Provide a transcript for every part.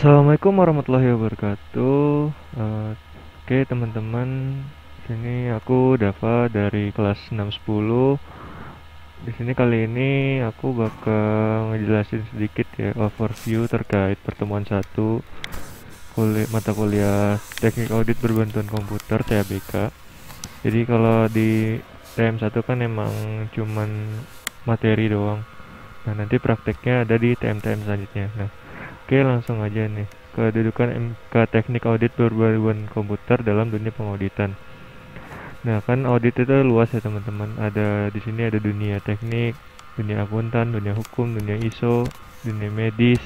Assalamualaikum warahmatullahi wabarakatuh. Oke teman-teman, sini aku Dava dari kelas 610. Di sini kali ini aku bakal ngejelasin sedikit ya overview terkait pertemuan satu mata kuliah Teknik Audit Berbantuan Komputer (TABK). Jadi kalau di TM1 kan emang cuman materi doang. Nah, nanti prakteknya ada di TM-TM selanjutnya. Nah, oke, langsung aja nih. Kedudukan MK Teknik Audit Berbaluan Komputer dalam dunia pengauditan. Nah, kan audit itu luas ya teman-teman. Di sini ada dunia teknik, dunia akuntan, dunia hukum, dunia ISO, dunia medis,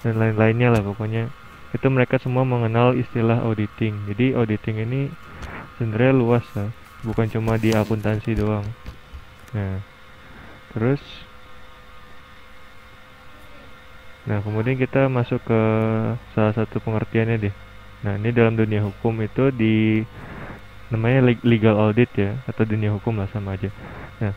dan lain-lainnya lah pokoknya. Itu mereka semua mengenal istilah auditing. Jadi auditing ini sebenarnya luas lah, bukan cuma di akuntansi doang. Nah, terus kemudian kita masuk ke salah satu pengertiannya deh. Nah, ini dalam dunia hukum itu namanya legal audit ya, atau dunia hukum lah sama aja. Nah,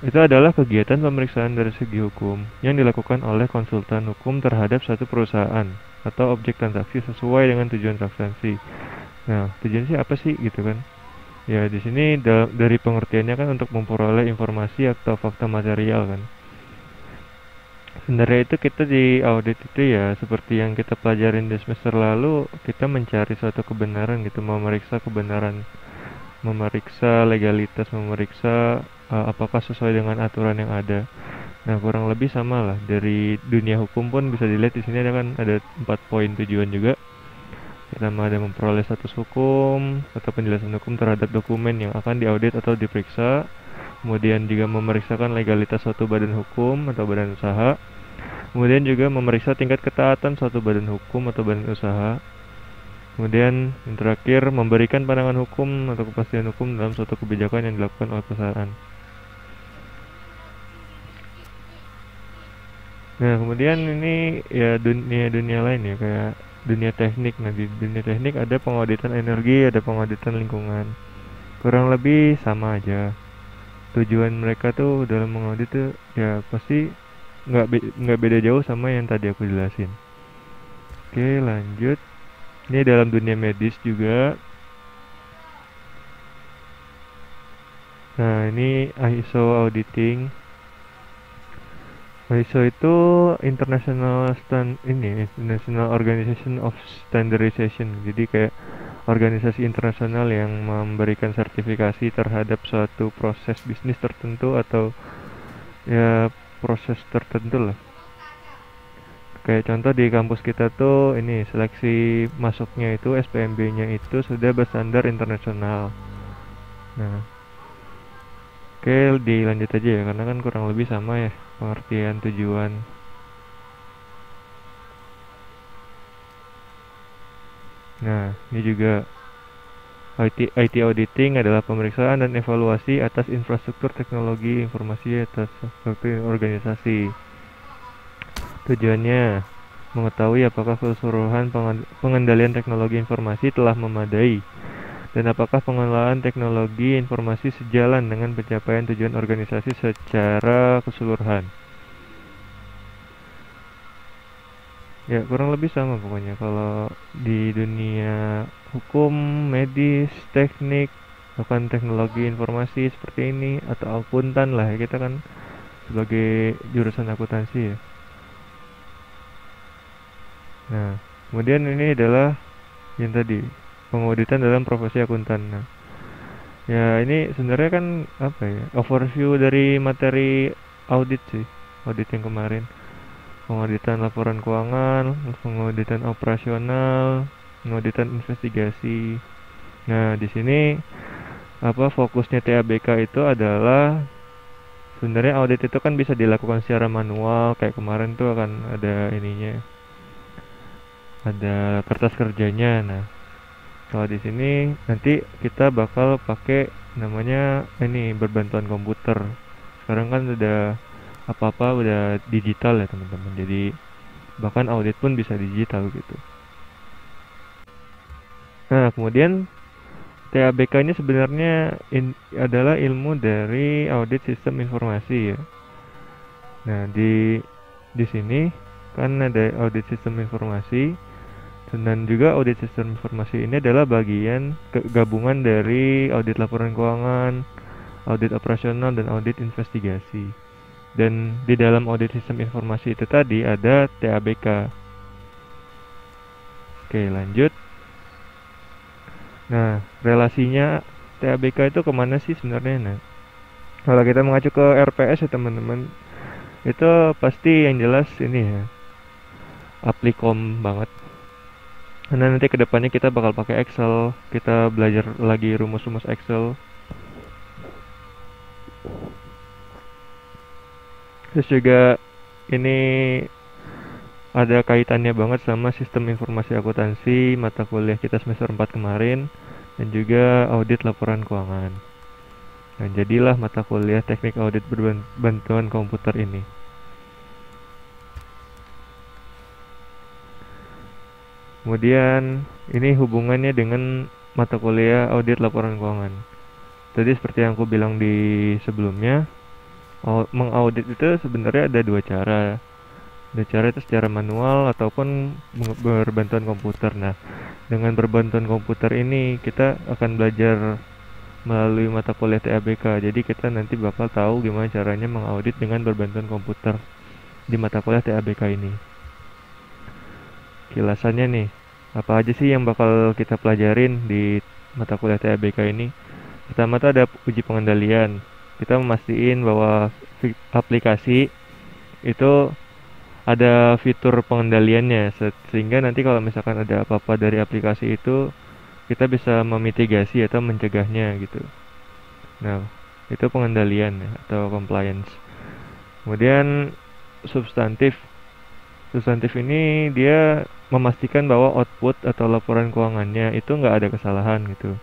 itu adalah kegiatan pemeriksaan dari segi hukum yang dilakukan oleh konsultan hukum terhadap suatu perusahaan atau objek transaksi sesuai dengan tujuan transaksi. Nah, tujuan sih apa sih gitu kan? Ya, di sini dari pengertiannya kan untuk memperoleh informasi atau fakta material kan. Sebenarnya itu kita di audit itu ya seperti yang kita pelajarin di semester lalu, kita mencari suatu kebenaran gitu, memeriksa kebenaran, memeriksa legalitas, memeriksa apakah sesuai dengan aturan yang ada. Nah, kurang lebih sama lah dari dunia hukum pun bisa dilihat di sini ada 4 poin tujuan juga. Pertama, ada memperoleh status hukum atau penjelasan hukum terhadap dokumen yang akan diaudit atau diperiksa. Kemudian juga memeriksakan legalitas suatu badan hukum atau badan usaha. Kemudian juga memeriksa tingkat ketaatan suatu badan hukum atau badan usaha. Kemudian yang terakhir, memberikan pandangan hukum atau kepastian hukum dalam suatu kebijakan yang dilakukan oleh perusahaan. Nah, kemudian ini ya dunia-dunia lain ya, kayak dunia teknik. Nah, di dunia teknik ada pengauditan energi, ada pengauditan lingkungan. Kurang lebih sama aja. Tujuan mereka tuh dalam mengaudit tuh ya pasti nggak beda jauh sama yang tadi aku jelasin. Oke, lanjut. Ini dalam dunia medis juga. Nah, ini ISO auditing. ISO itu International Organization of Standardization. Jadi kayak organisasi internasional yang memberikan sertifikasi terhadap suatu proses bisnis tertentu atau ya proses tertentu lah. Kayak contoh di kampus kita tuh ini seleksi masuknya itu SPMB-nya itu sudah berstandar internasional. Nah, oke, dilanjut aja ya karena kan kurang lebih sama ya pengertian tujuan. Nah, ini juga IT auditing adalah pemeriksaan dan evaluasi atas infrastruktur teknologi informasi atas suatu organisasi. Tujuannya mengetahui apakah keseluruhan pengendalian teknologi informasi telah memadai dan apakah pengelolaan teknologi informasi sejalan dengan pencapaian tujuan organisasi secara keseluruhan. Ya, kurang lebih sama pokoknya kalau di dunia hukum, medis, teknik, bahkan teknologi informasi seperti ini atau akuntan lah ya, kita kan sebagai jurusan akuntansi ya. Nah, kemudian ini adalah yang tadi pengauditan dalam profesi akuntan. Nah, ya ini sebenarnya kan apa ya, overview dari materi audit sih, audit yang kemarin. Pengauditan laporan keuangan, pengauditan operasional, pengauditan investigasi. Nah, di sini fokusnya TABK itu adalah sebenarnya audit itu kan bisa dilakukan secara manual, kayak kemarin tuh akan ada ininya, ada kertas kerjanya. Nah, kalau di sini nanti kita bakal pakai namanya ini berbantuan komputer. Sekarang kan udah apa-apa udah digital ya teman-teman. Jadi bahkan audit pun bisa digital gitu. Nah, kemudian TABK ini sebenarnya adalah ilmu dari audit sistem informasi ya. Nah, di sini kan ada audit sistem informasi, dan juga audit sistem informasi ini adalah bagian gabungan dari audit laporan keuangan, audit operasional, dan audit investigasi. Dan di dalam audit sistem informasi itu tadi ada TABK. Oke, lanjut. Nah, relasinya TABK itu kemana sih sebenarnya? Nah, kalau kita mengacu ke RPS ya teman-teman, itu pasti yang jelas ini ya, aplikom banget. Karena nanti kedepannya kita bakal pakai Excel, kita belajar lagi rumus-rumus Excel. Terus juga ini ada kaitannya banget sama sistem informasi akuntansi mata kuliah kita semester 4 kemarin, dan juga audit laporan keuangan. Dan jadilah mata kuliah teknik audit berbantuan komputer ini. Kemudian ini hubungannya dengan mata kuliah audit laporan keuangan. Tadi seperti yang aku bilang di sebelumnya, mengaudit itu sebenarnya ada dua cara. Ada cara itu secara manual ataupun berbantuan komputer. Nah, dengan berbantuan komputer ini kita akan belajar melalui mata kuliah TABK. Jadi kita nanti bakal tahu gimana caranya mengaudit dengan berbantuan komputer di mata kuliah TABK ini. Kilasannya nih, apa aja sih yang bakal kita pelajarin di mata kuliah TABK ini? Pertama tuh ada uji pengendalian. Kita memastikan bahwa aplikasi itu ada fitur pengendaliannya, sehingga nanti kalau misalkan ada apa-apa dari aplikasi itu kita bisa memitigasi atau mencegahnya gitu. Nah, itu pengendalian ya, atau compliance. Kemudian substantif. Substantif ini dia memastikan bahwa output atau laporan keuangannya itu nggak ada kesalahan gitu.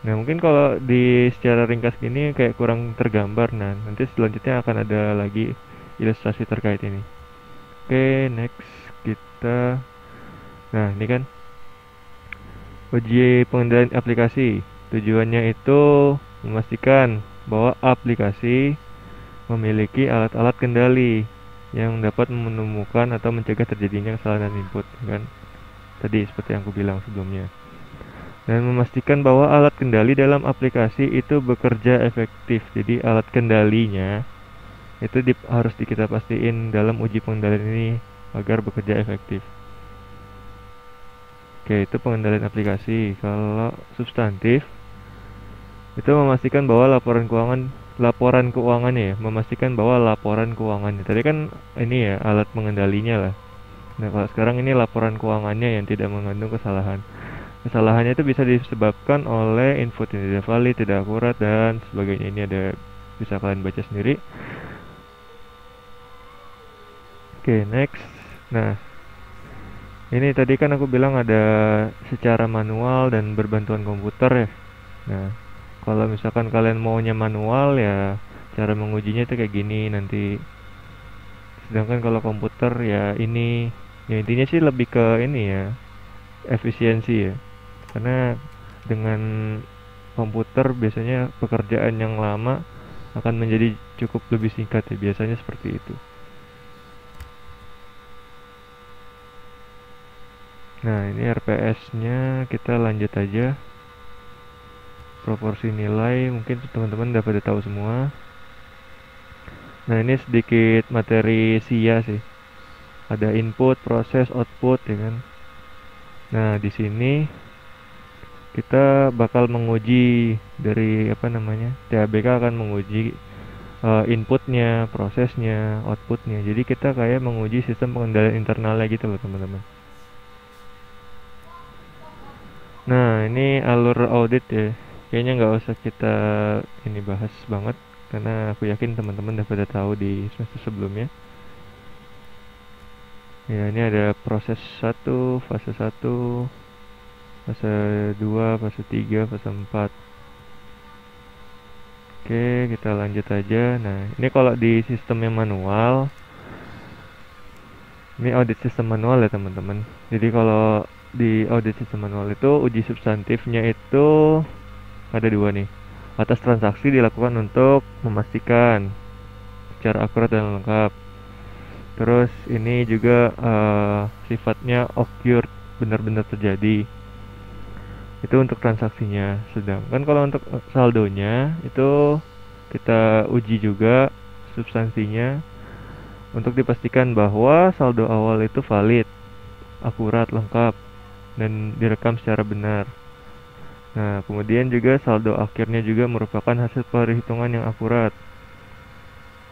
Nah, mungkin kalau di secara ringkas gini kayak kurang tergambar. Nah, nanti selanjutnya akan ada lagi ilustrasi terkait ini. Oke, next kita. Nah, ini kan uji pengendalian aplikasi. Tujuannya itu memastikan bahwa aplikasi memiliki alat-alat kendali yang dapat menemukan atau mencegah terjadinya kesalahan input, kan? Tadi seperti yang aku bilang sebelumnya. Dan memastikan bahwa alat kendali dalam aplikasi itu bekerja efektif. Jadi alat kendalinya itu harus kita pastiin dalam uji pengendalian ini agar bekerja efektif. Oke, itu pengendalian aplikasi. Kalau substantif itu memastikan bahwa laporan keuangannya ya, memastikan bahwa laporan keuangannya. Tadi kan ini ya alat pengendalinya lah. Nah, kalau sekarang ini laporan keuangannya yang tidak mengandung kesalahan. Kesalahannya itu bisa disebabkan oleh input yang tidak valid, tidak akurat, dan sebagainya. Ini ada, bisa kalian baca sendiri. Oke, next. Nah, ini tadi kan aku bilang ada secara manual dan berbantuan komputer ya. Nah, kalau misalkan kalian maunya manual ya cara mengujinya itu kayak gini nanti. Sedangkan kalau komputer ya ini, ya intinya sih lebih ke ini ya, efisiensi ya. Karena dengan komputer biasanya pekerjaan yang lama akan menjadi cukup lebih singkat ya, biasanya seperti itu. Nah, ini RPS-nya kita lanjut aja. Proporsi nilai mungkin teman-teman udah pada tahu semua. Nah, ini sedikit materi SIA sih. Ada input, proses, output ya kan. Nah, di sini kita bakal menguji dari apa namanya? TABK akan menguji inputnya, prosesnya, outputnya. Jadi kita kayak menguji sistem pengendalian internalnya gitu loh teman-teman. Nah, ini alur audit ya. Kayaknya nggak usah kita ini bahas banget karena aku yakin teman-teman udah pada tahu di semester sebelumnya. Ya, ini ada proses 1, fase 1, fase 2, fase 3, fase 4. Oke, kita lanjut aja. Nah, ini kalau di sistem yang manual, ini audit sistem manual ya teman-teman. Jadi kalau di audit sistem manual itu uji substantifnya itu ada dua nih. Atas transaksi dilakukan untuk memastikan secara akurat dan lengkap. Terus ini juga sifatnya occurred, benar-benar terjadi. Itu untuk transaksinya. Sedangkan kalau untuk saldonya itu kita uji juga substansinya untuk dipastikan bahwa saldo awal itu valid, akurat, lengkap, dan direkam secara benar. Nah, kemudian juga saldo akhirnya juga merupakan hasil perhitungan yang akurat.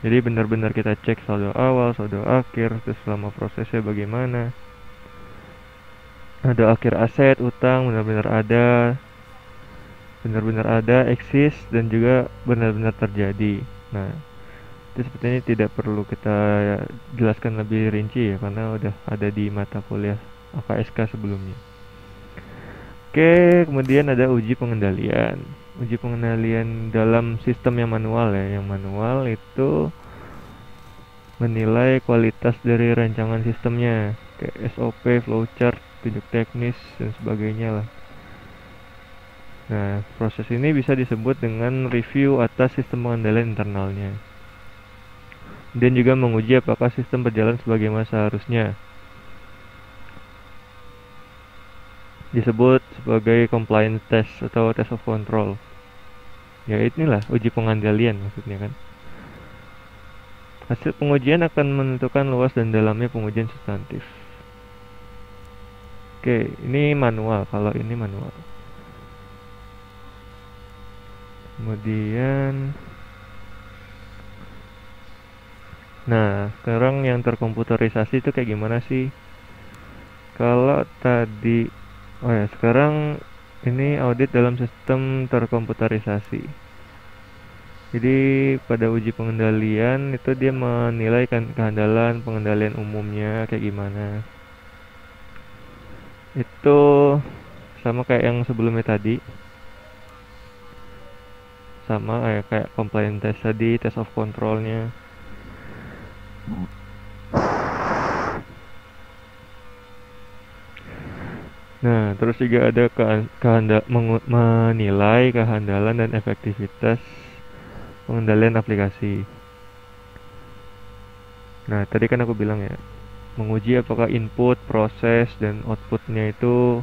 Jadi benar-benar kita cek saldo awal, saldo akhir, terus selama prosesnya bagaimana. Saldo akhir aset, utang benar-benar ada, eksis, dan juga benar-benar terjadi. Nah, itu sepertinya tidak perlu kita jelaskan lebih rinci ya, karena udah ada di mata kuliah AKSK sebelumnya. Oke, kemudian ada uji pengendalian. Uji pengendalian dalam sistem yang manual ya. Yang manual itu menilai kualitas dari rancangan sistemnya, kayak SOP, flowchart, tunjuk teknis, dan sebagainya lah. Nah, proses ini bisa disebut dengan review atas sistem pengendalian internalnya. Dan juga menguji apakah sistem berjalan sebagaimana seharusnya. Disebut sebagai compliance test atau test of control. Ya inilah uji pengendalian maksudnya kan. Hasil pengujian akan menentukan luas dan dalamnya pengujian substantif. Oke, ini manual. Kalau ini manual. Kemudian, nah sekarang yang terkomputerisasi itu kayak gimana sih? Kalau tadi, oh ya sekarang ini audit dalam sistem terkomputerisasi. Jadi pada uji pengendalian itu dia menilai kehandalan pengendalian umumnya kayak gimana. Itu sama kayak yang sebelumnya tadi. Sama kayak compliance test tadi, test of controlnya. Nah, terus juga ada menilai kehandalan dan efektivitas pengendalian aplikasi. Nah, tadi kan aku bilang ya, menguji apakah input, proses, dan outputnya itu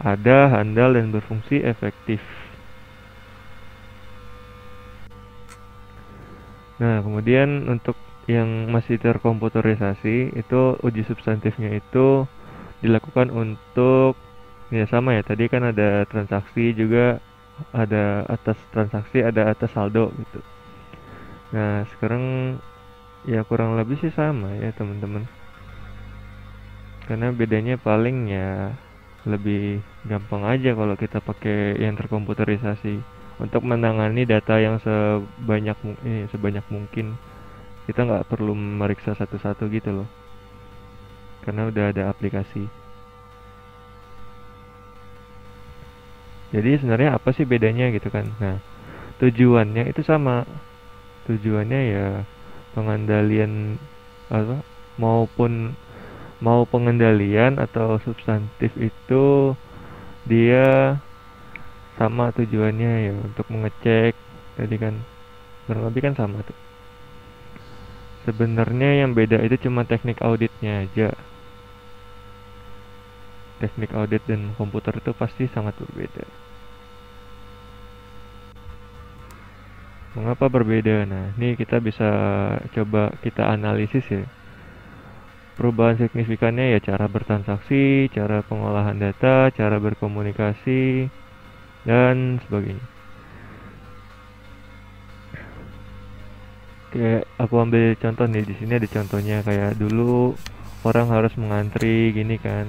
ada, handal, dan berfungsi efektif. Nah, kemudian untuk yang masih terkomputerisasi, itu uji substantifnya itu dilakukan untuk, ya sama ya, tadi kan ada transaksi juga, ada atas transaksi, ada atas saldo gitu. Nah, sekarang ya kurang lebih sih sama ya teman-teman. Karena bedanya paling ya lebih gampang aja kalau kita pakai yang terkomputerisasi untuk menangani data yang sebanyak mungkin. Kita nggak perlu memeriksa satu-satu gitu loh, karena udah ada aplikasi. Jadi sebenarnya apa sih bedanya gitu kan? Nah, tujuannya itu sama. Tujuannya ya pengendalian apa maupun mau pengendalian atau substantif itu dia sama tujuannya ya untuk mengecek tadi kan kurang lebih kan sama tuh. Sebenarnya yang beda itu cuma teknik auditnya aja. Teknik audit dan komputer itu pasti sangat berbeda. Mengapa berbeda? Nah, ini kita bisa coba kita analisis ya. Perubahan signifikannya ya cara bertransaksi, cara pengolahan data, cara berkomunikasi, dan sebagainya. Kayak aku ambil contoh nih, di sini ada contohnya kayak dulu orang harus mengantri gini kan.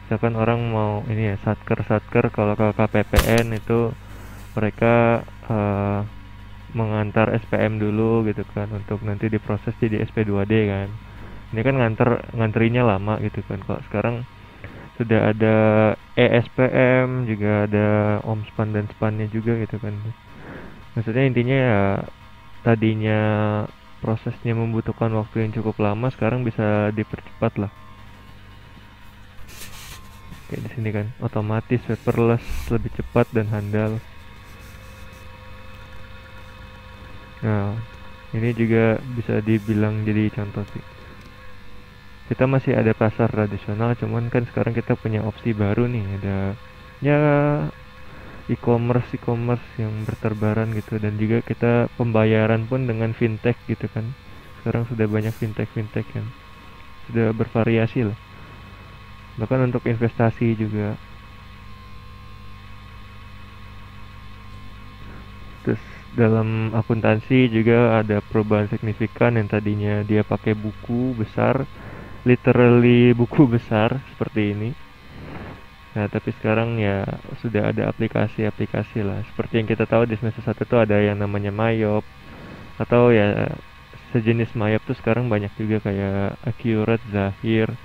Misalkan orang mau ini ya satker kalau ke KPPN itu mereka mengantar SPM dulu gitu kan untuk nanti diproses jadi SP2D kan. Ini kan ngantrinya lama gitu kan. Kalau sekarang sudah ada ESPM, juga ada OMSPAN dan SPAN-nya juga gitu kan. Maksudnya intinya ya tadinya prosesnya membutuhkan waktu yang cukup lama, sekarang bisa dipercepat lah. Kayak di sini kan, otomatis, paperless, lebih cepat dan handal. Nah, ini juga bisa dibilang jadi contoh sih. kita masih ada pasar tradisional, cuman kan sekarang kita punya opsi baru nih, ada ya e-commerce yang berterbaran gitu, dan juga kita pembayaran pun dengan fintech gitu kan. Sekarang sudah banyak fintech yang sudah bervariasi lah, bahkan untuk investasi juga. Terus dalam akuntansi juga ada perubahan signifikan, yang tadinya dia pakai buku besar, literally buku besar seperti ini. Nah, tapi sekarang ya sudah ada aplikasi-aplikasi lah. Seperti yang kita tahu di semester 1 tuh ada yang namanya Mayop, atau ya sejenis Mayop tuh sekarang banyak juga, kayak Accurate, Zahir,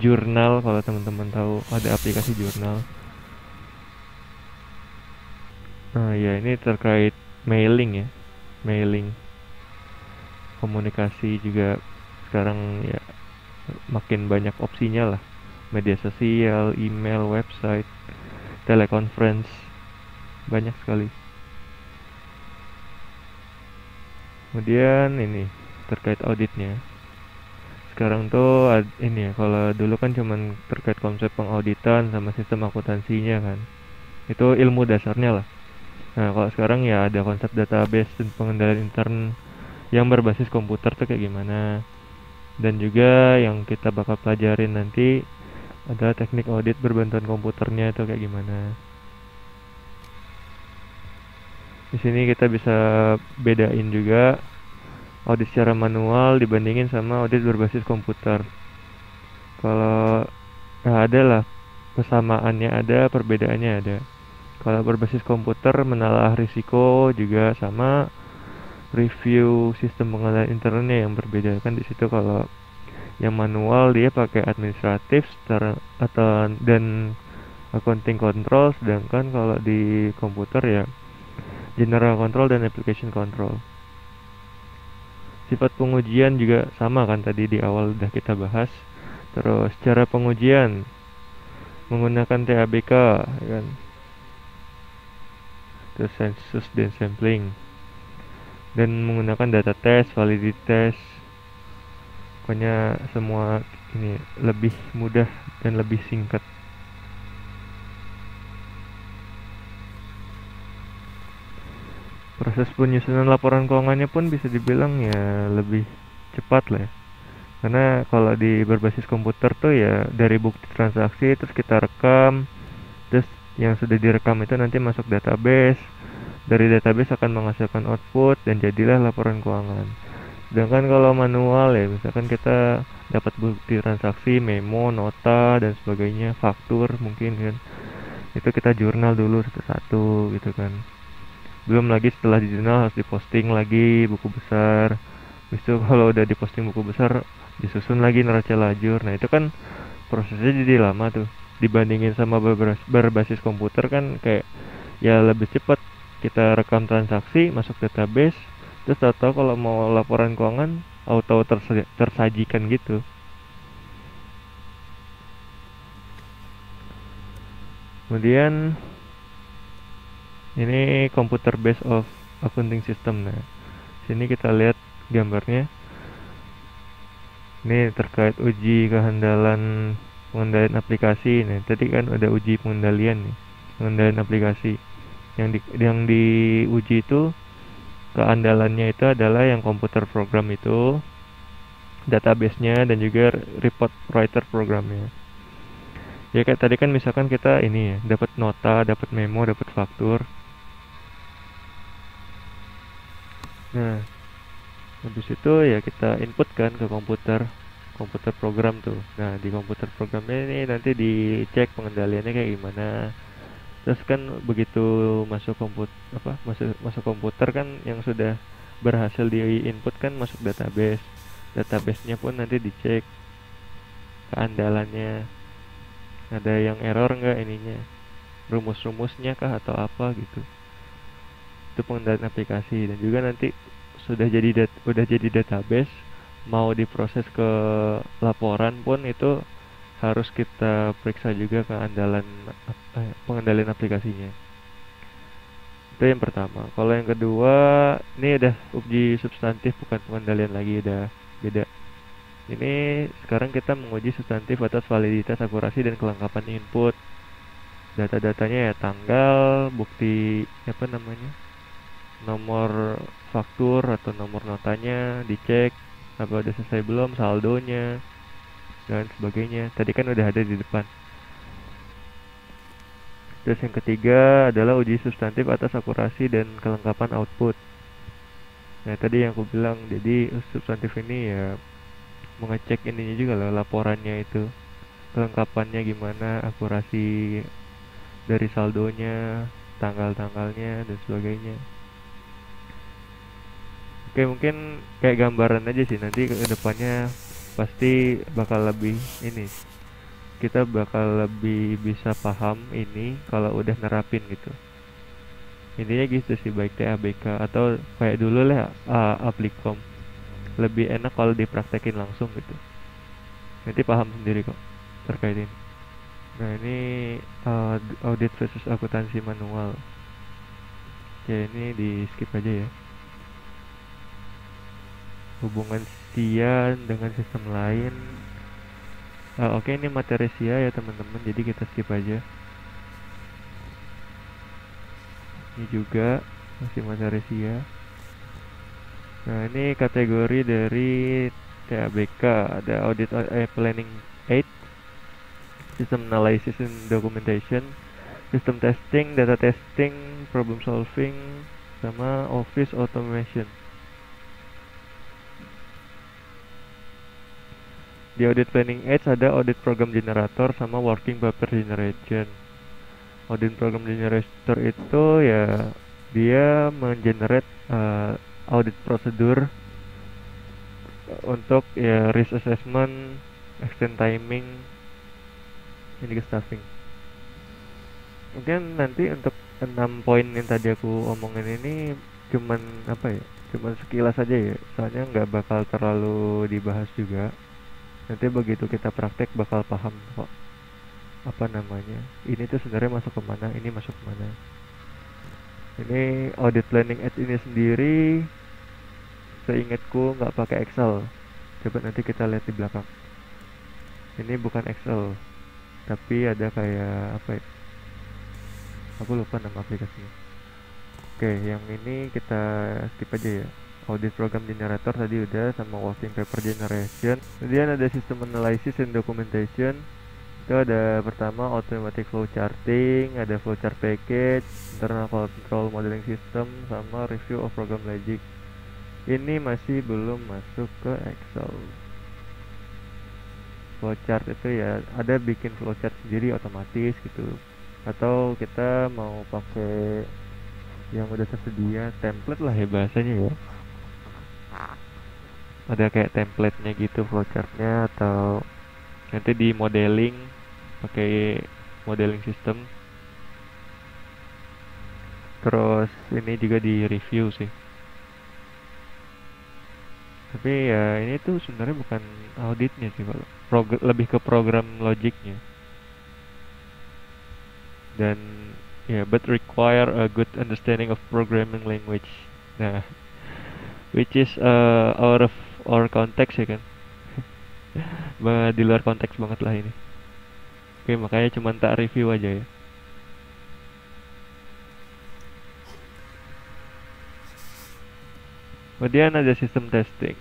Jurnal. Kalau teman-teman tahu ada aplikasi Jurnal. Nah, ya ini terkait mailing ya. Mailing, komunikasi juga sekarang ya makin banyak opsinya lah. Media sosial, email, website, teleconference, banyak sekali. Kemudian ini terkait auditnya. Sekarang tuh ini ya, kalau dulu kan cuman terkait konsep pengauditan sama sistem akuntansinya kan. Itu ilmu dasarnya lah. Nah, kalau sekarang ya ada konsep database dan pengendalian intern yang berbasis komputer tuh kayak gimana. Dan juga yang kita bakal pelajarin nanti adalah teknik audit berbantuan komputernya itu kayak gimana. Di sini kita bisa bedain juga audit secara manual dibandingin sama audit berbasis komputer. Kalau ada lah persamaannya, ada perbedaannya ada. Kalau berbasis komputer menelaah risiko juga sama review sistem pengelolaan internetnya yang berbeda kan. Di situ kalau yang manual dia pakai administratif secara atau dan accounting control, sedangkan kalau di komputer ya general control dan application control. Sifat pengujian juga sama kan, tadi di awal udah kita bahas. Terus cara pengujian menggunakan TABK ya kan. Terus census dan sampling, dan menggunakan data test, validity test. Pokoknya semua ini lebih mudah dan lebih singkat. Proses penyusunan laporan keuangannya pun bisa dibilang ya lebih cepat lah ya. Karena kalau di berbasis komputer tuh ya dari bukti transaksi terus kita rekam, terus yang sudah direkam itu nanti masuk database. Dari database akan menghasilkan output dan jadilah laporan keuangan. Sedangkan kalau manual ya misalkan kita dapat bukti transaksi, memo, nota dan sebagainya, faktur mungkin kan. Itu kita jurnal dulu satu-satu gitu kan. Belum lagi setelah di jurnal harus diposting lagi buku besar. Habis itu kalau udah diposting buku besar disusun lagi neraca lajur. Nah, itu kan prosesnya jadi lama tuh. Dibandingin sama berbasis komputer kan kayak ya lebih cepat. Kita rekam transaksi, masuk database, terus tahu-tahu kalau mau laporan keuangan auto tersajikan gitu. Kemudian ini computer based of accounting system. Nah, sini kita lihat gambarnya. Ini terkait uji kehandalan pengendalian aplikasi. Nah, tadi kan ada uji pengendalian nih, pengendalian aplikasi. Yang diuji itu keandalannya itu adalah yang komputer program itu, database-nya, dan juga report writer programnya. Ya kayak tadi kan misalkan kita ini ya, dapat nota, dapat memo, dapat faktur. Nah, habis itu ya kita input kan ke komputer program tuh. Nah, di komputer programnya ini nanti dicek pengendaliannya kayak gimana. Terus kan begitu masuk masuk komputer kan yang sudah berhasil di input kan masuk database. Database-nya pun nanti dicek keandalannya. Ada yang error nggak ininya? Rumus-rumusnya kah atau apa gitu. Itu pengendalian aplikasi, dan juga nanti udah jadi database, mau diproses ke laporan pun itu harus kita periksa juga keandalan pengendalian aplikasinya. Itu yang pertama. Kalau yang kedua, ini udah uji substantif, bukan pengendalian lagi, udah beda. Ini sekarang kita menguji substantif atas validitas, akurasi, dan kelengkapan input. Data-datanya ya tanggal, bukti apa namanya, nomor faktur atau nomor notanya dicek apa udah selesai belum, saldonya dan sebagainya. Tadi kan udah ada di depan. Terus yang ketiga adalah uji substantif atas akurasi dan kelengkapan output. Nah tadi yang aku bilang, jadi substantif ini ya mengecek ininya juga lah, laporannya itu kelengkapannya gimana, akurasi dari saldonya, tanggal-tanggalnya dan sebagainya. Oke, mungkin kayak gambaran aja sih, nanti ke depannya pasti bakal lebih ini, kita bakal lebih bisa paham ini kalau udah nerapin gitu. Intinya gitu sih, baik TABK atau kayak dulu lah Applikom, lebih enak kalau dipraktekin langsung gitu. Nanti paham sendiri kok terkait ini. Nah ini audit versus akuntansi manual. Oke, ini di skip aja ya. Hubungan SIA dengan sistem lain. Oke, ini materi SIA ya teman-teman, jadi kita skip aja. Ini juga masih materi SIA. Nah ini kategori dari TABK, ada audit planning 8, system analysis and documentation, system testing, data testing, problem solving, sama office automation. Di audit planning 8 ada audit program generator sama working paper generation. Audit program generator itu ya dia mengenerate audit prosedur untuk ya risk assessment, extend timing, ini ke staffing. Mungkin nanti untuk 6 poin yang tadi aku omongin ini cuman apa ya, cuman sekilas aja ya, soalnya nggak bakal terlalu dibahas juga. Nanti begitu kita praktek bakal paham kok apa namanya, ini tuh sebenarnya masuk kemana, ini masuk kemana. Ini audit planning ads ini sendiri seingatku nggak pakai Excel. Coba nanti kita lihat di belakang. Ini bukan Excel, tapi ada kayak apa ya, aku lupa nama aplikasinya. Oke, yang ini kita skip aja ya. Audit program generator tadi udah, sama working paper generation. Kemudian ada system analysis and documentation. Itu ada pertama automatic flow charting, ada flowchart package, internal control modeling system, sama review of program logic. Ini masih belum masuk ke Excel. Flowchart itu ya ada bikin flowchart sendiri otomatis gitu, atau kita mau pakai yang udah tersedia, template lah ya bahasanya ya. Ada kayak template-nya gitu flowchart-nya, atau nanti di modeling pakai modeling system. Terus ini juga di review sih, tapi ya ini tuh sebenarnya bukan auditnya sih, kalau lebih ke program logiknya. Dan ya but require a good understanding of programming language. Nah, which is out of our context ya kan. Di luar konteks banget lah ini. Oke, makanya cuma tak review aja ya. Kemudian ada sistem testing.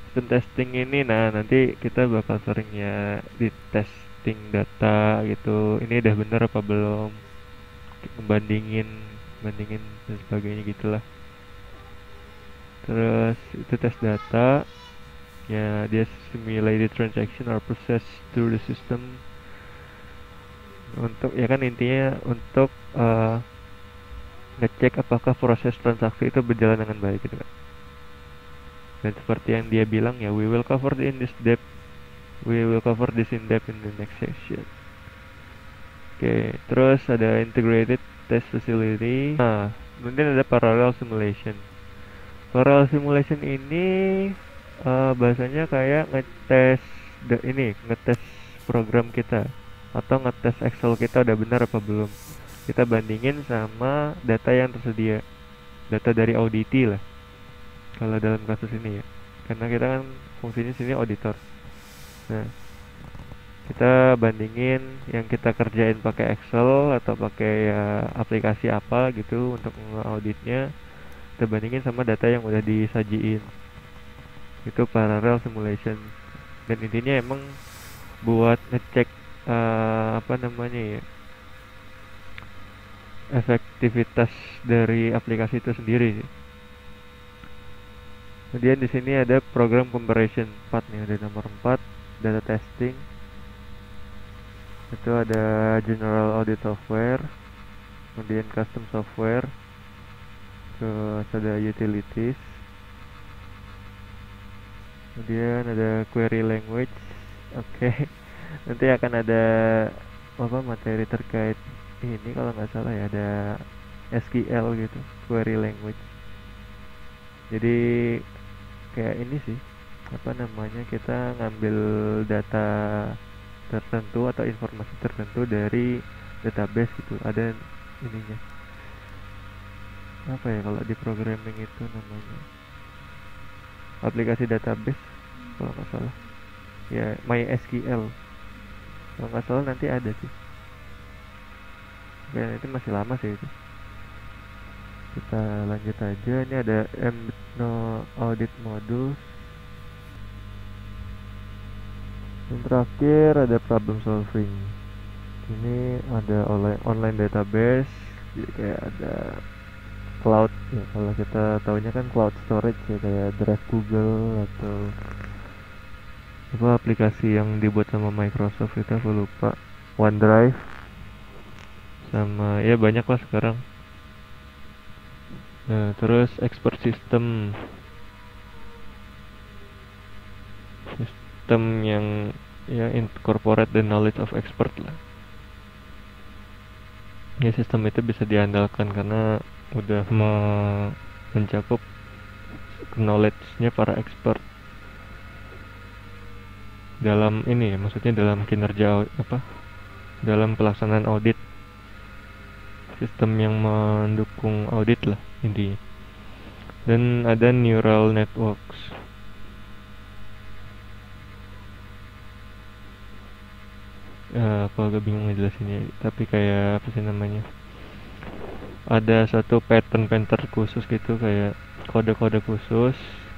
Sistem testing ini, nah nanti kita bakal seringnya di testing data gitu. Ini udah bener apa belum? Bandingin dan sebagainya gitulah. Terus itu tes data. Ya, dia simulated transaction or process through the system. Untuk ya kan intinya untuk ngecek apakah proses transaksi itu berjalan dengan baik gitu kan. Dan seperti yang dia bilang ya, we will cover this in depth in the next session. Oke, terus ada integrated test facility. Nah, kemudian ada parallel simulation. Parallel simulation ini bahasanya kayak ngetes program kita atau ngetes Excel kita udah benar apa belum. Kita bandingin sama data yang tersedia, data dari auditi lah kalau dalam kasus ini ya, karena kita kan fungsinya sini auditor. Nah, kita bandingin yang kita kerjain pakai Excel atau pakai ya aplikasi apa gitu untuk nge-auditnya, kita bandingin sama data yang udah disajiin. Itu parallel simulation. Dan intinya emang buat ngecek apa namanya ya, efektivitas dari aplikasi itu sendiri sih. Kemudian di sini ada program comparison 4 nih, ada nomor 4, data testing. Itu ada general audit software, kemudian custom software, terus ada utilities, kemudian ada query language. Oke. Nanti akan ada apa materi terkait ini kalau nggak salah ya, ada SQL gitu, query language. Jadi kayak ini sih, apa namanya, kita ngambil data tertentu atau informasi tertentu dari database gitu, ada ininya, apa ya kalau di programming itu namanya, aplikasi database kalau nggak salah ya, MySQL kalau nggak salah, nanti ada sih. Ya itu masih lama sih itu. Kita lanjut aja. Ini ada no audit module. Yang terakhir ada problem solving. Ini ada online database, jadi kayak ada cloud ya, kalau kita taunya kan cloud storage ya, kayak Drive Google atau apa aplikasi yang dibuat sama Microsoft itu aku lupa, OneDrive, sama ya banyak lah sekarang. Nah terus expert system yang ya incorporate the knowledge of expert lah. Ya sistem itu bisa diandalkan karena udah mencakup knowledge-nya para expert dalam ini ya, maksudnya dalam kinerja apa, dalam pelaksanaan audit, sistem yang mendukung audit lah intinya. Dan ada neural networks. Aku agak bingung ngejelasinnya, tapi kayak apa sih namanya, ada satu pattern khusus gitu, kayak kode-kode khusus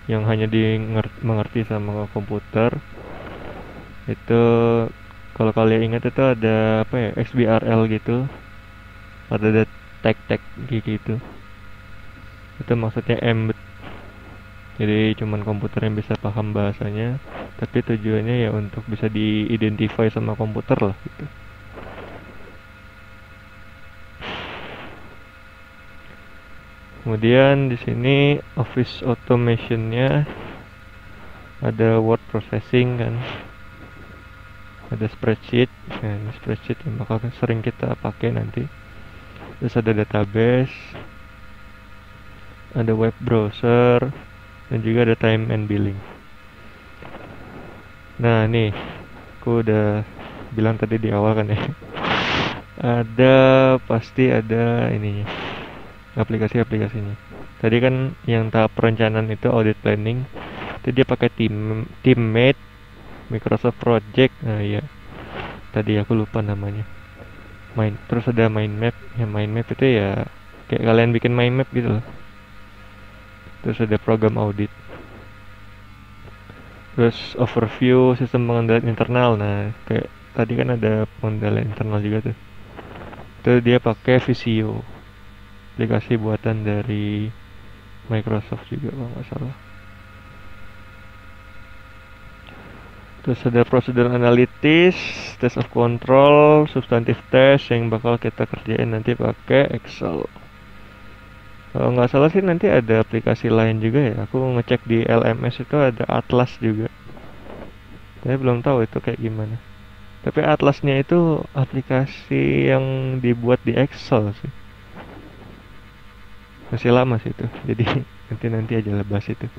yang hanya mengerti sama komputer. Itu kalau kalian ingat itu ada apa ya, XBRL gitu, ada tag-tag gitu. Itu maksudnya embed. Jadi cuman komputer yang bisa paham bahasanya, tapi tujuannya ya untuk bisa di-identify sama komputer lah gitu. Kemudian di sini office automation-nya ada word processing kan, ada spreadsheet. Nah, ini spreadsheet yang bakal sering kita pakai nanti. Terus ada database, ada web browser, dan juga ada time and billing. Nah nih, aku udah bilang tadi di awal kan ya, pasti ada ininya, aplikasinya. Tadi kan yang tahap perencanaan itu audit planning, itu dia pakai teammate, Microsoft Project. Nah iya, tadi aku lupa namanya. Terus ada mind map. Yang mind map itu ya kayak kalian bikin mind map gitu loh. Terus ada program audit. Terus overview sistem pengendalian internal. Nah kayak tadi kan ada pengendalian internal juga tuh. Itu dia pakai Visio, aplikasi buatan dari Microsoft juga kalau nggak salah. Terus ada prosedur analitis, test of control, substantive test yang bakal kita kerjain nanti pakai Excel. Kalau nggak salah sih nanti ada aplikasi lain juga ya. Aku ngecek di LMS itu ada Atlas juga. Saya belum tahu itu kayak gimana. Tapi Atlasnya itu aplikasi yang dibuat di Excel sih. Masih lama sih itu. Jadi nanti aja bahas itu.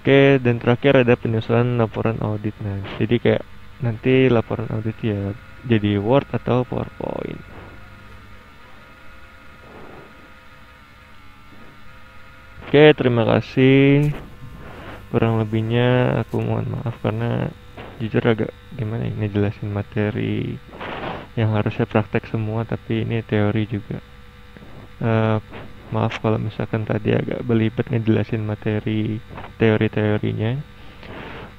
Oke, dan terakhir ada penyusunan laporan audit. Nah, jadi kayak nanti laporan audit ya jadi Word atau PowerPoint. Oke, terima kasih. Kurang lebihnya aku mohon maaf karena jujur agak gimana ya ngejelasin materi yang harusnya praktek semua tapi ini teori juga. Eh, Maaf kalau misalkan tadi agak belibet ngejelasin materi teori-teorinya.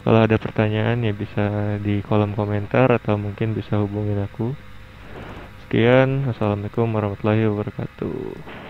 Kalau ada pertanyaan ya bisa di kolom komentar atau mungkin bisa hubungin aku. Sekian, wassalamualaikum warahmatullahi wabarakatuh.